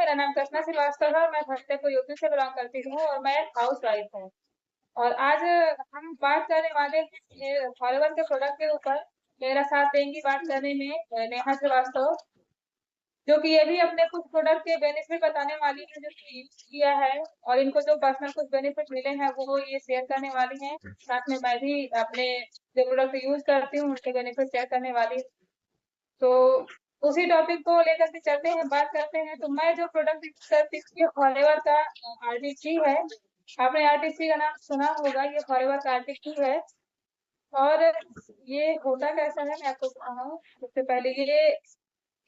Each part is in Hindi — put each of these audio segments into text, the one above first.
मेरा नाम कृष्णा श्रीवास्तव है और मैं फतेहपुर यूपी से बिलोंग करती हूँ और मैं हाउस वाइफ हूँ। और आज हम बात करने वाले हैं फॉलोवर के प्रोडक्ट के ऊपर। मेरा साथ देंगी बात करने में नेहा श्रीवास्तव, जो कि ये भी अपने कुछ प्रोडक्ट के बेनिफिट बताने वाली है, जो यूज किया है और इनको जो पर्सनल कुछ बेनिफिट मिले हैं वो ये शेयर करने वाली हैं। साथ में मैं भी अपने जो प्रोडक्ट यूज करती हूँ उनके बेनिफिट शेयर करने वाली हूँ। तो उसी टॉपिक को लेकर के चलते हैं, बात करते हैं। तो मैं जो प्रोडक्ट यूज करती हूँ फॉरएवर का आरटीसी है। आपने आरटीसी का नाम सुना होगा, ये फॉरएवर का आरटीसी है। और ये होता कैसा है मैं आपको बताऊँ। सबसे पहले ये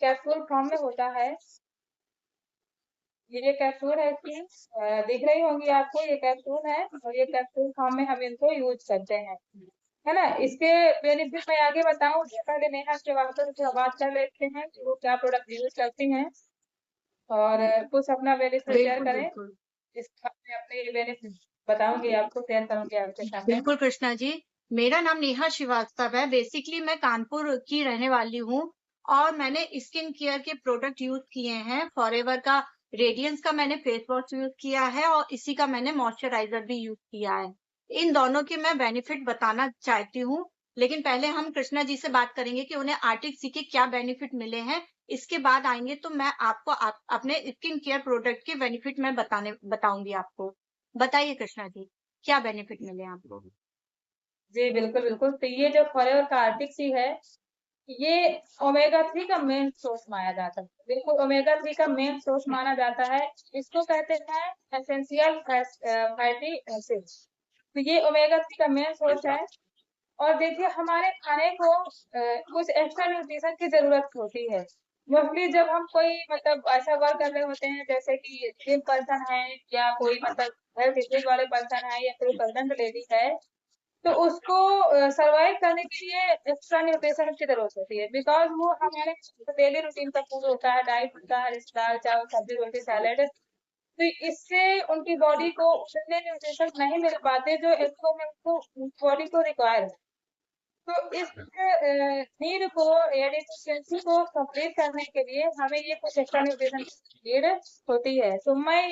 कैप्सूल फॉर्म में होता है। ये कैप्सूल है इसकी, दिख रही होंगी आपको, ये कैप्सूल है और ये कैप्सूल फॉर्म में हम इनको यूज करते हैं, है ना। इसके बेनिफिट मैं आगे बताऊं उससे पहले नेहा श्रीवास्तव से बात कर लेते हैं कि वो क्या प्रोडक्ट यूज करती हैं और कुछ अपना बेनिफिट शेयर बिल्कुल करें। बिल्कुल इसका मैं अपने बेनिफिट बताऊंगी, आपको शेयर करूंगी आपके सामने। बिल्कुल कृष्णा जी, मेरा नाम नेहा श्रीवास्तव है। बेसिकली मैं कानपुर की रहने वाली हूँ और मैंने स्किन केयर के प्रोडक्ट यूज किए हैं। फॉरएवर का रेडियंस का मैंने फेस वॉश यूज किया है और इसी का मैंने मॉइस्चराइजर भी यूज किया है। इन दोनों के मैं बेनिफिट बताना चाहती हूँ, लेकिन पहले हम कृष्णा जी से बात करेंगे कि उन्हें आर्टिक सी के क्या बेनिफिट मिले हैं। इसके बाद आएंगे तो मैं आपको अपने स्किन केयर प्रोडक्ट के बेनिफिट मैं बताऊंगी आपको। बताइए कृष्णा जी, क्या बेनिफिट मिले आपको? जी बिल्कुल बिल्कुल। तो ये जो फॉरएवर का आर्टिक सी है, ये ओमेगा 3 का मेन सोर्स माना जाता है। बिल्कुल ओमेगा 3 का मेन सोर्स माना जाता है। इसको कहते हैं एसेंशियल फैटी एसिड। तो ये ओमेगा 3 का मेन सोर्स है। और देखिए हमारे खाने को कुछ एक्स्ट्रा न्यूट्रिशन की जरूरत होती है। मोस्टली जब हम कोई मतलब ऐसा वर्क कर रहे होते हैं, जैसे कि जिम पर्सन है या कोई मतलब हेल्थ इश्यूज वाले पर्सन है या कोई प्रेग्नेंट लेडी है, तो उसको सरवाइव करने के लिए एक्स्ट्रा न्यूट्रिशन की जरूरत होती है। बिकॉज वो हमारे डेली रूटीन का फूड होता है, डाइट होता है, दाल चावल सब्जी रोटी सैलेड। तो इससे उनकी बॉडी को उतने न्यूट्रिशन नहीं मिल पाते जो इसको में उनको बॉडी को रिक्वायर है। तो इस नीड को या डिफिशियंसी को कंप्लीट करने के लिए हमें ये कुछ एक्स्ट्रा न्यूट्रिशन की नीड होती है। तो मैं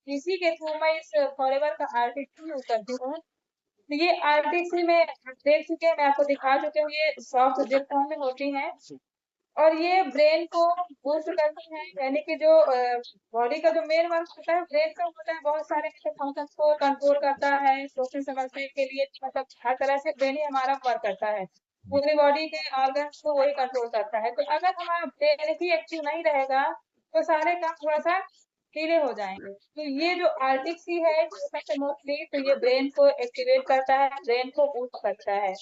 इसी के थ्रू मैं इस फॉरएवर का आर्टिकल यूज करती हूँ। तो ये आर्टिकल में देख चुके हैं, मैं आपको दिखा चुके हूँ, ये सॉफ्ट जेल फॉर्म में होती हैं और ये ब्रेन को बूस्ट करती हैं। यानी कि जो बॉडी का जो मेन वर्क होता है ब्रेन का होता है, बहुत सारे फंक्शन को कंट्रोल करता है, सोचने समझने के लिए, मतलब हर तरह से ब्रेन ही हमारा वर्क करता है। पूरी बॉडी के ऑर्गन्स को वही कंट्रोल करता है। तो अगर हमारा ब्रेन ही एक्टिव नहीं रहेगा तो सारे काम थोड़ा सा डिले हो जाएंगे। तो ये जो आर्टिक है सबसे मोस्टली, तो ये ब्रेन को एक्टिवेट करता है, ब्रेन को बूस्ट करता है,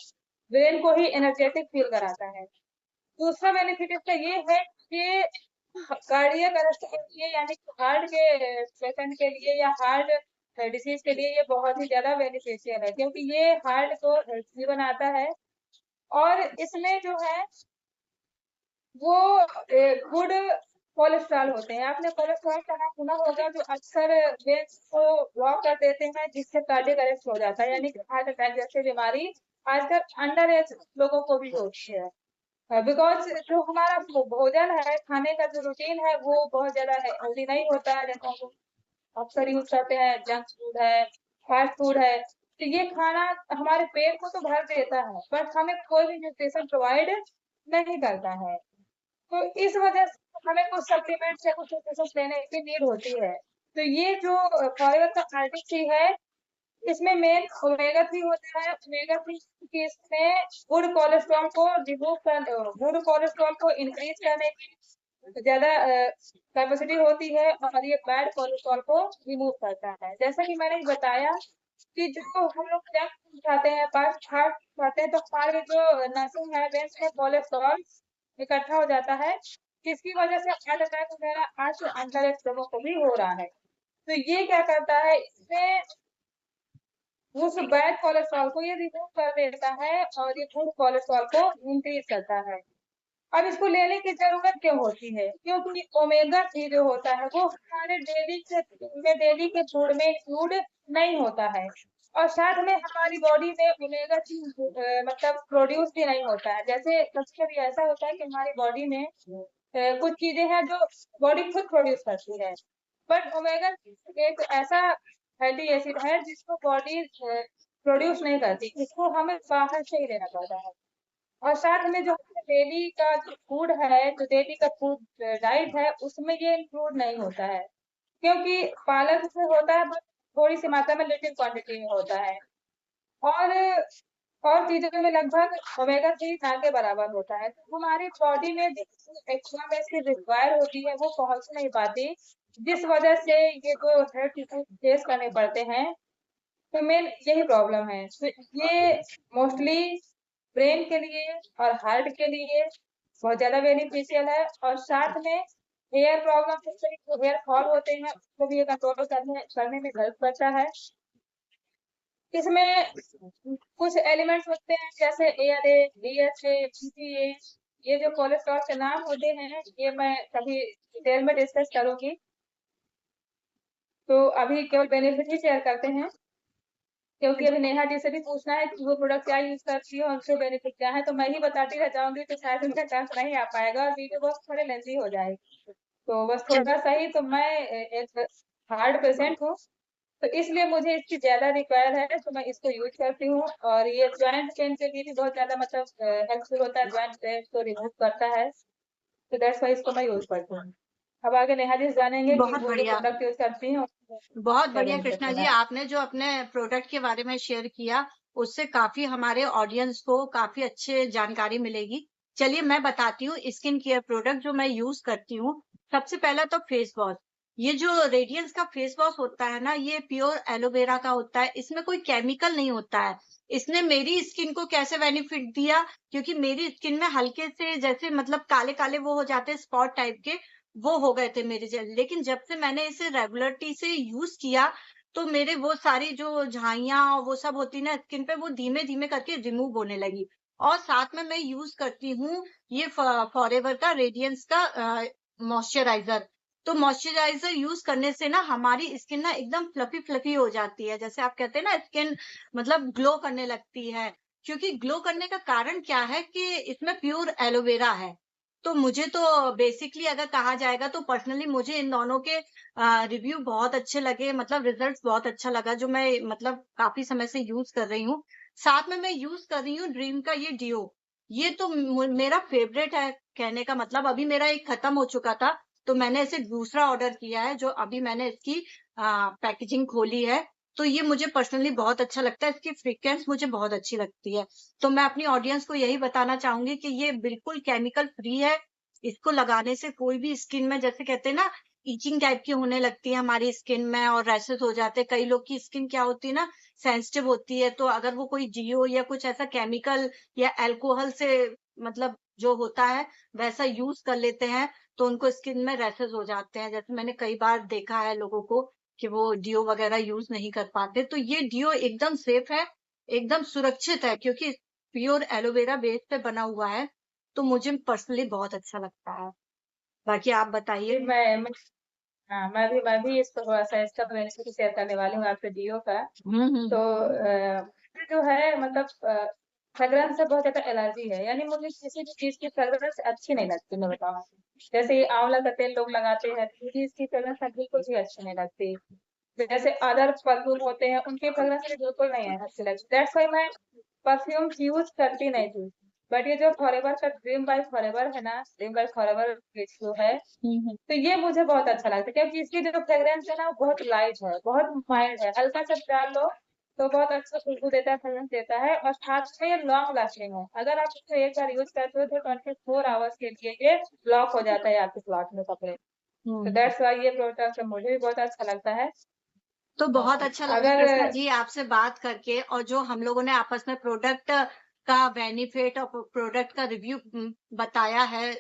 ब्रेन को ही एनर्जेटिक फील कराता है। दूसरा बेनिफिट इसका ये है कि कार्डियक अरेस्ट के लिए, यानी हार्ट के पेशेंट के लिए या हार्ट डिसीज के लिए ये बहुत ही ज्यादा बेनिफिशियल है, क्योंकि ये हार्ट को हेल्थी बनाता है। और इसमें जो है वो गुड कोलेस्ट्रॉल होते हैं। आपने कोलेस्ट्रॉल का नाम सुना होगा, जो अक्सर वेन्स को ब्लॉक कर देते हैं, जिससे कार्डियक अरेस्ट हो जाता है, यानी कि हार्ट अटैक जैसी बीमारी आजकल अंडर एज लोगों को भी होती है। बिकॉज जो हमारा भोजन है, खाने का जो रूटीन है वो बहुत ज्यादा हेल्दी नहीं होता है। जैसे हम अक्सर यूज करते हैं जंक फूड है, फास्ट फूड है। तो ये खाना हमारे पेट को तो भर देता है बट हमें कोई भी न्यूट्रिशन प्रोवाइड नहीं करता है। तो इस वजह से हमें कुछ सप्लीमेंट्स या कुछ न्यूट्रिशन लेने की नीड होती है। तो ये जो फॉरएवर का आर्टिक है, इसमें मेन ओमेगा 3 होता है। ओमेगा 3 की इसमें गुड कोलेस्ट्रॉल को रिमूव कर, गुड कोलेस्ट्रॉल को इंक्रीज करने की ज्यादा कैपेसिटी होती है और ये बैड कोलेस्ट्रॉल को रिमूव करता है। जैसा कि मैंने बताया कि जो हम लोग जंक फूड खाते हैं, फास्ट फूड खाते हैं, तो हमारे जो नसों है वेंस में कोलेस्ट्रॉल इकट्ठा हो जाता है, जिसकी वजह से हार्ट अटैक वगैरह आज अंदर लोगों को भी हो रहा है। तो ये क्या करता है, इसमें उस बैड कोलेस्ट्रॉल को ये रिमूव कर देता है और ये गुड कोलेस्ट्रॉल को इंक्रीज करता है। अब इसको लेने की जरूरत क्यों होती है? क्योंकि ओमेगा 3 जो होता है वो हमारे डेली के फूड में इंक्लूड नहीं होता है। और साथ में हमारी बॉडी में ओमेगा 3 मतलब प्रोड्यूस भी नहीं होता है। जैसे कभी कभी ऐसा होता है कि हमारी बॉडी में कुछ चीजें हैं जो बॉडी खुद प्रोड्यूस करती है, बट ओमेगा एक ऐसा फैटी एसिड है जिसको बॉडी प्रोड्यूस नहीं करती, इसको हमें बाहर से ही लेना पड़ता है। और साथ में जो डेली का जो फूड है, जो डेली का फूड डाइट है, उसमें ये इंक्लूड नहीं होता है, क्योंकि पालक से होता है बट थोड़ी सी मात्रा में, लिटिल क्वांटिटी में होता है। और चीजों में लगभग ओमेगा 3 ना के बराबर होता है, तो हमारी बॉडी में एक्स्ट्रा में इसकी रिक्वायर होती है, वो पहुंच नहीं पाती, जिस वजह से ये जो हेल्थ इश्यूज फेस करने पड़ते हैं। तो मेन यही प्रॉब्लम है, तो ये मोस्टली ब्रेन के लिए और हार्ट के लिए बहुत ज्यादा बेनिफिशियल है। और साथ में हेयर प्रॉब्लम, जो हेयर फॉल होते हैं, उसको भी ये कंट्रोल करने में हेल्प करता है। इसमें कुछ एलिमेंट्स होते हैं जैसे ALA, DHA, BPA, ये जो कोलेस्ट्रॉल के नाम होते हैं, ये मैं कभी डिटेल में डिस्कस करूंगी। तो अभी केवल बेनिफिट ही शेयर करते हैं, क्योंकि अभी नेहा जी से भी पूछना है कि वो प्रोडक्ट क्या यूज करती है और उनसे बेनिफिट क्या है, तो मैं ही बताती रह जाऊंगी तो शायद उनका चांस नहीं आ पाएगा और वीडियो बहुत थोड़े लेंथी हो जाएगी। तो बस थोड़ा सा ही, तो मैं एक हार्ट पेशेंट हूँ, तो इसलिए मुझे इसकी ज्यादा रिक्वायर है, तो मैं इसको यूज करती हूँ। और ये ज्वाइंट पेन के लिए भी बहुत ज्यादा मतलब हेल्पफुल होता है, ज्वाइंट पेन को रिमूव करता है, तो दैट्स वाई इसको मैं यूज करती हूँ। अब आगे नेहा जी जानेंगे कि बहुत वो जो बढ़िया, प्रोडक्ट यूज करती हैं बहुत क्या बढ़िया बेनिफिट कृष्णा मिला जी। है। आपने जो अपने प्रोडक्ट के बारे में शेयर किया, उससे काफी हमारे ऑडियंस को काफी अच्छे जानकारी मिलेगी। चलिए मैं बताती हूँ स्किन केयर प्रोडक्ट जो मैं यूज करती हूँ। सबसे पहला तो फेस वॉश। ये जो रेडियंस का फेस वॉश होता है ना, ये प्योर एलोवेरा का होता है, इसमें कोई केमिकल नहीं होता है। इसने मेरी स्किन को कैसे बेनिफिट दिया, क्योंकि मेरी स्किन में हल्के से जैसे मतलब काले काले वो हो जाते हैं स्पॉट टाइप के, वो हो गए थे मेरे जल। लेकिन जब से मैंने इसे रेगुलरिटी से यूज किया, तो मेरे वो सारी जो झाइयां वो सब होती ना स्किन पे, वो धीमे धीमे करके रिमूव होने लगी। और साथ में मैं यूज करती हूँ ये फॉरएवर का रेडियंस का मॉइस्चराइजर। तो मॉइस्चराइजर यूज करने से ना हमारी स्किन ना एकदम फ्लफी फ्लफी हो जाती है, जैसे आप कहते हैं ना स्किन मतलब ग्लो करने लगती है। क्योंकि ग्लो करने का कारण क्या है कि इसमें प्योर एलोवेरा है। तो मुझे तो बेसिकली अगर कहा जाएगा तो पर्सनली मुझे इन दोनों के रिव्यू बहुत अच्छे लगे, मतलब रिजल्ट्स बहुत अच्छा लगा, जो मैं मतलब काफी समय से यूज कर रही हूँ। साथ में मैं यूज कर रही हूँ ड्रीम का ये डिओ। ये तो मेरा फेवरेट है, कहने का मतलब अभी मेरा एक खत्म हो चुका था, तो मैंने इसे दूसरा ऑर्डर किया है, जो अभी मैंने इसकी पैकेजिंग खोली है। तो ये मुझे पर्सनली बहुत अच्छा लगता है, इसकी फ्रिक्वेंस मुझे बहुत अच्छी लगती है। तो मैं अपनी ऑडियंस को यही बताना चाहूंगी कि ये बिल्कुल केमिकल फ्री है। इसको लगाने से कोई भी स्किन में जैसे कहते हैं ना इचिंग टाइप की होने लगती है हमारी स्किन में और रैशेस हो जाते हैं। कई लोग की स्किन क्या होती है ना, सेंसिटिव होती है, तो अगर वो कोई जियो या कुछ ऐसा केमिकल या अल्कोहल से मतलब जो होता है वैसा यूज कर लेते हैं, तो उनको स्किन में रैशेस हो जाते हैं। जैसे मैंने कई बार देखा है लोगों को कि वो डियो वगैरह यूज नहीं कर पाते। तो ये डियो एकदम सेफ है, एकदम सुरक्षित है, क्योंकि प्योर एलोवेरा बेस पे बना हुआ है। तो मुझे पर्सनली बहुत अच्छा लगता है। बाकी आप बताइए। फिर मैं हाँ, मैं भी इसको थोड़ा सा इसका बेनिफिट शेयर करने वाली हूँ आपसे जियो का। तो हम्म। मुझे जो है मतलब फ्रेग्रेंस से बहुत ज्यादा एलर्जी है, यानी मुझे किसी भी चीज की फ्रेग्रेंस अच्छी नहीं लगती, मैं बताऊँ। जैसे ये आंवला का तेल लोग लगाते हैं, तो मुझे इसकी फ्रेग्रेंस बिल्कुल भी अच्छी नहीं लगती। जैसे अदर परफ्यूम होते हैं, उनकी फ्रेग्रेंस मुझे बिल्कुल नहीं है अच्छी लगती, दैट्स व्हाई मैं परफ्यूम यूज करती नहीं थी। बट ये जो फॉरएवर का ड्रीम बाय फॉरएवर है ना, ड्रीम बाय फॉरएवर जो है, तो ये मुझे बहुत अच्छा लगता है, क्योंकि इसकी जो फ्रेग्रेंस है ना, वो बहुत लाइट है, बहुत माइल्ड है, हल्का सा डाल लो तो बहुत अच्छा खुशबू देता है, फ्रेग्रेंस देता है। और साथ में ये लॉन्ग लास्टिंग है, अगर आप इसको एक बार यूज करते हो तो 24 आवर्स के लिए ये लॉक हो जाता है आपके स्लॉट में कपड़े। तो हम्म। दैट्स वाई ये प्रोडक्ट मुझे भी बहुत अच्छा लगता है। तो बहुत अच्छा लगा अगर कृष्णा जी आपसे बात करके, और जो हम लोगों ने आपस में प्रोडक्ट का बेनिफिट और प्रोडक्ट का रिव्यू बताया है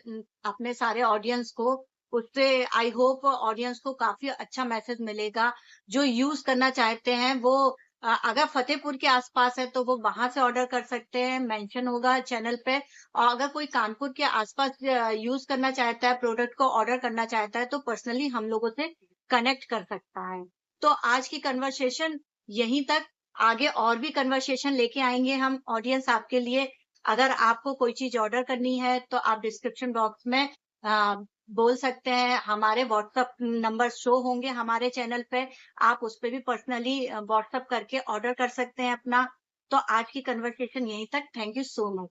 अपने सारे ऑडियंस को, उससे आई होप ऑडियंस को काफी अच्छा मैसेज मिलेगा। जो यूज करना चाहते हैं वो अगर फतेहपुर के आसपास है तो वो वहां से ऑर्डर कर सकते हैं, मेंशन होगा चैनल पे। और अगर कोई कानपुर के आसपास यूज करना चाहता है, प्रोडक्ट को ऑर्डर करना चाहता है, तो पर्सनली हम लोगों से कनेक्ट कर सकता है। तो आज की कन्वर्सेशन यहीं तक। आगे और भी कन्वर्सेशन लेके आएंगे हम ऑडियंस आपके लिए। अगर आपको कोई चीज ऑर्डर करनी है तो आप डिस्क्रिप्शन बॉक्स में बोल सकते हैं। हमारे व्हाट्सएप नंबर शो होंगे हमारे चैनल पे, आप उस पे भी पर्सनली व्हाट्सएप करके ऑर्डर कर सकते हैं अपना। तो आज की कन्वर्सेशन यहीं तक। Thank you so much.